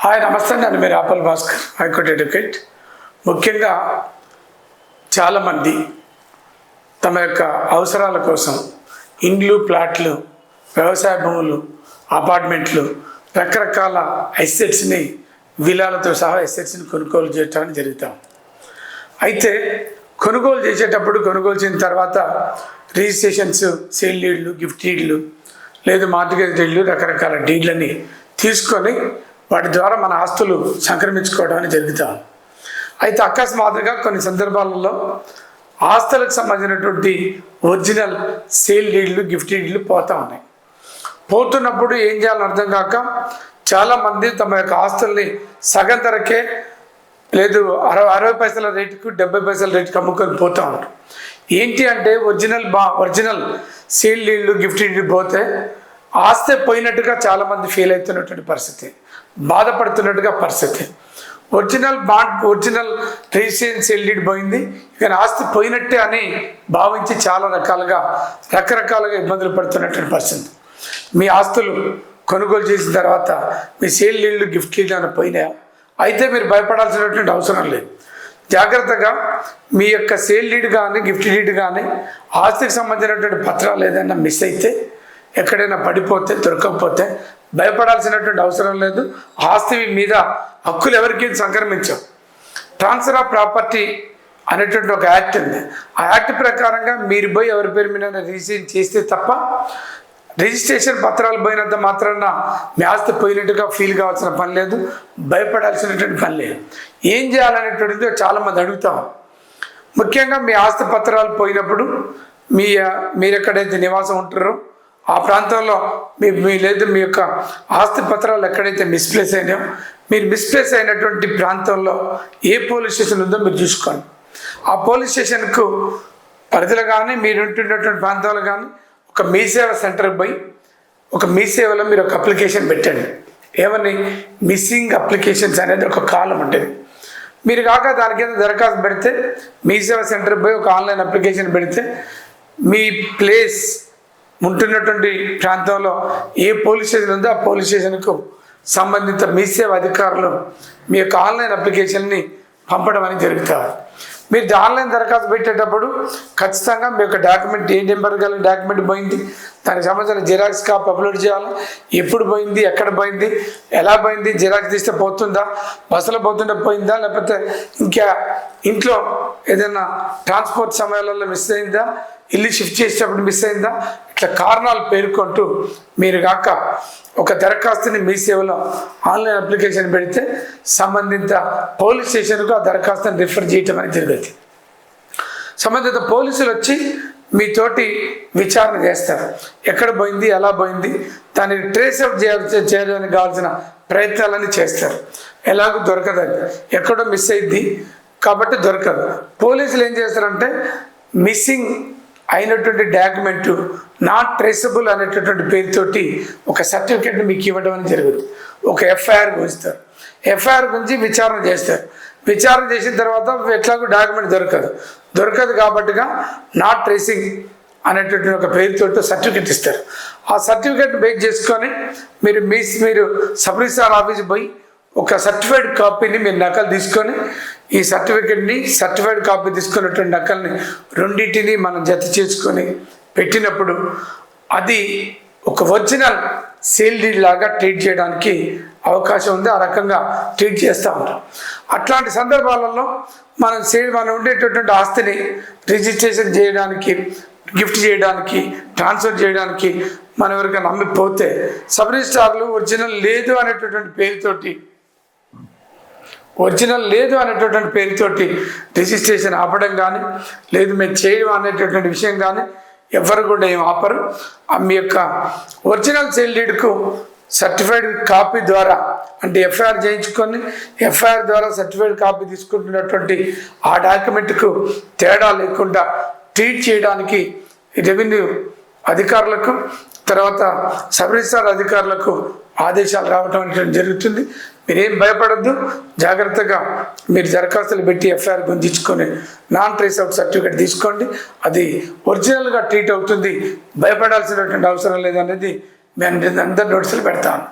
Hi నమస్తే, నేను మీరు ఆపల్ భాస్కర్, హైకోర్టు అడ్వకేట్. ముఖ్యంగా చాలామంది తమ యొక్క అవసరాల కోసం ఇండ్లు, ప్లాట్లు, వ్యవసాయ భూములు, అపార్ట్మెంట్లు, రకరకాల ఎసెట్స్ని, విలాలతో సహా ఎసెట్స్ని కొనుగోలు చేయడానికి జరుగుతాం. అయితే కొనుగోలు చేసేటప్పుడు కొనుగోలు చేసిన తర్వాత రిజిస్ట్రేషన్స్, సేల్ డీడ్లు, గిఫ్ట్ డీడ్లు, లేదు మార్టిగేజ్ డీడ్లు, రకరకాల డీడ్లని తీసుకొని వాటి ద్వారా మన ఆస్తులు సంక్రమించుకోవడానికి జరుగుతాం. అయితే అకస్మాత్తుగా కొన్ని సందర్భాలలో ఆస్తులకు సంబంధించినటువంటి ఒరిజినల్ సేల్ డీడ్లు, గిఫ్ట్ డీడ్లు పోతూ ఉన్నాయి. పోతున్నప్పుడు ఏం చేయాలని అర్థం కాక చాలామంది తమ యొక్క ఆస్తుల్ని సగం ధరకే, లేదు 60 పైసల రేటుకు, 70 పైసల రేటుకు అమ్ముకొని పోతూ ఉంటారు. ఏంటి అంటే ఒరిజినల్ సేల్ డీడ్లు, గిఫ్ట్ డీడ్లు పోతే ఆస్తి పోయినట్టుగా చాలామంది ఫీల్ అవుతున్నటువంటి పరిస్థితి, బాధపడుతున్నట్టుగా పరిస్థితి. ఒరిజినల్ రిజిస్ట్రేషన్ సేల్ డీడ్ పోయింది, ఇక ఆస్తి పోయినట్టే అని భావించి చాలా రకరకాలుగా ఇబ్బందులు పడుతున్నటువంటి పరిస్థితి. మీ ఆస్తులు కొనుగోలు చేసిన తర్వాత మీ సేల్ డీడ్లు, గిఫ్ట్ డీడ్లు అని పోయినాయా? అయితే మీరు భయపడాల్సినటువంటి అవసరం లేదు. జాగ్రత్తగా మీ యొక్క సేల్ డీడ్ కానీ, గిఫ్ట్ డీడ్ కానీ, ఆస్తికి సంబంధించినటువంటి పత్రాలు ఏదైనా మిస్ అయితే, ఎక్కడైనా పడిపోతే, దొరకకపోతే భయపడాల్సినటువంటి అవసరం లేదు. ఆస్తి మీద హక్కులు ఎవరికి సంక్రమించవు. ట్రాన్స్ఫర్ ఆఫ్ ప్రాపర్టీ అనేటువంటి ఒక యాక్ట్ ఉంది. ఆ యాక్ట్ ప్రకారంగా మీరు పోయి ఎవరి పేరు మీద రిజిస్ట్రేషన్ చేస్తే తప్ప, రిజిస్ట్రేషన్ పత్రాలు పోయినంత మాత్రాన మీ ఆస్తి పోయినట్టుగా ఫీల్ కావాల్సిన పని లేదు, భయపడాల్సినటువంటి పని లేదు. ఏం చేయాలనేటువంటిది చాలామంది అడుగుతాం. ముఖ్యంగా మీ ఆస్తి పత్రాలు పోయినప్పుడు మీరు ఎక్కడైతే నివాసం ఉంటారో ఆ ప్రాంతంలో లేదు మీ యొక్క ఆస్తి పత్రాలు ఎక్కడైతే మిస్ప్లేస్ అయినాయో, మీరు మిస్ప్లేస్ అయినటువంటి ప్రాంతంలో ఏ పోలీస్ స్టేషన్ ఉందో మీరు చూసుకోండి. ఆ పోలీస్ స్టేషన్కు పరిధిలో కానీ, మీరు ఉంటున్నటువంటి ప్రాంతంలో కానీ ఒక మీ సేవ సెంటర్కి పోయి ఒక మీ సేవలో మీరు ఒక అప్లికేషన్ పెట్టండి. ఏమని? మిస్సింగ్ అప్లికేషన్స్ అనేది ఒక కాలం ఉంటుంది. మీరు కాక దాని కింద దరఖాస్తు పెడితే, మీ సేవ సెంటర్కి పోయి ఒక ఆన్లైన్ అప్లికేషన్ పెడితే, మీ ప్లేస్ ఉంటున్నటువంటి ప్రాంతంలో ఏ పోలీస్ స్టేషన్ ఉందో ఆ పోలీస్ స్టేషన్కు సంబంధిత మీ సేవ అధికారులు మీ యొక్క ఆన్లైన్ అప్లికేషన్ని పంపడం అనేది జరుగుతుంది. మీరు ఆన్లైన్ దరఖాస్తు పెట్టేటప్పుడు ఖచ్చితంగా మీ యొక్క డాక్యుమెంట్, ఏ నెంబర్ గల డాక్యుమెంట్ పోయింది, దానికి సంబంధించిన జిరాక్స్ కాపీ అప్లోడ్ చేయాలి. ఎప్పుడు పోయింది, ఎక్కడ పోయింది, ఎలా పోయింది, జిరాక్స్ తీస్తే పోతుందా, బస్సులో పోతుంటే పోయిందా, లేకపోతే ఇంకా ఇంట్లో ఏదైనా ట్రాన్స్పోర్ట్ సమయాలలో మిస్ అయిందా, ఇల్లు షిఫ్ట్ చేసేటప్పుడు మిస్ అయిందా, ఇట్లా కారణాలు పేర్కొంటూ మీరు కాక ఒక దరఖాస్తుని మీ సేవలో ఆన్లైన్ అప్లికేషన్ పెడితే సంబంధిత పోలీస్ స్టేషన్కు ఆ దరఖాస్తుని రిఫర్ చేయటం అనేది జరుగుతుంది. సంబంధిత పోలీసులు వచ్చి మీతోటి విచారణ చేస్తారు. ఎక్కడ పోయింది, ఎలా పోయింది, దాన్ని ట్రేస్ అవుట్ చేయడానికి కావాల్సిన ప్రయత్నాలన్నీ చేస్తారు. ఎలాగో దొరకదు, ఎక్కడో మిస్ అయింది కాబట్టి దొరకదు. పోలీసులు ఏం చేస్తారంటే మిస్సింగ్ అయినటువంటి డాక్యుమెంటు నాట్ ట్రేసబుల్ అనేటటువంటి పేరుతోటి ఒక సర్టిఫికేట్ని మీకు ఇవ్వడం అనేది జరుగుతుంది. ఒక ఎఫ్ఐఆర్ గుంచుతారు. ఎఫ్ఐఆర్ గురించి విచారణ చేస్తారు. విచారణ చేసిన తర్వాత ఎట్లాగో డాక్యుమెంట్ దొరకదు కాబట్టిగా నాట్ ట్రేసింగ్ అనేటటువంటి ఒక పేరుతోటి సర్టిఫికేట్ ఇస్తారు. ఆ సర్టిఫికేట్ బేస్ చేసుకొని మీరు సబ్ రిజిస్ట్రార్ ఆఫీస్కి పోయి ఒక సర్టిఫైడ్ కాపీని మీరు నకలు తీసుకొని, ఈ సర్టిఫైడ్ కాపీ తీసుకున్నటువంటి నకల్ని రెండింటిని మనం జత చేసుకొని పెట్టినప్పుడు అది ఒక ఒరిజినల్ సేల్ డీడ్ లాగా ట్రీట్ చేయడానికి అవకాశం ఉంది. ఆ రకంగా ట్రీట్ చేస్తూ ఉంటాం. అట్లాంటి సందర్భాలలో మనం ఉండేటటువంటి ఆస్తిని రిజిస్ట్రేషన్ చేయడానికి, గిఫ్ట్ చేయడానికి, ట్రాన్స్ఫర్ చేయడానికి మనం ఎవరికైనా నమ్మిపోతే సబ్ రిజిస్ట్రార్లు ఒరిజినల్ లేదు అనేటటువంటి పేరుతోటి రిజిస్ట్రేషన్ ఆపడం కానీ, లేదు మేము చేయడం అనేటటువంటి విషయం కానీ ఎవరు కూడా ఏం ఆపరు. మీ యొక్క ఒరిజినల్ సేల్ డీడ్కు సర్టిఫైడ్ కాపీ ద్వారా, అంటే ఎఫ్ఐఆర్ చేయించుకొని ఎఫ్ఐఆర్ ద్వారా సర్టిఫైడ్ కాపీ తీసుకుంటున్నటువంటి ఆ డాక్యుమెంట్కు తేడా లేకుండా ట్రీట్ చేయడానికి రెవెన్యూ అధికారులకు, తర్వాత సబ్ రిజిస్ట్రార్ అధికారులకు ఆదేశాలు రావటం అనేది జరుగుతుంది. మీరేం భయపడద్దు, జాగ్రత్తగా మీరు దరఖాస్తులు పెట్టి ఎఫ్ఐఆర్ గుంజించుకొని నాన్ ట్రేస్ అవుట్ సర్టిఫికేట్ తీసుకోండి. అది ఒరిజినల్గా ట్రీట్ అవుతుంది. భయపడాల్సినటువంటి అవసరం లేదనేది మేము అందరి నోటీసులు పెడతాను.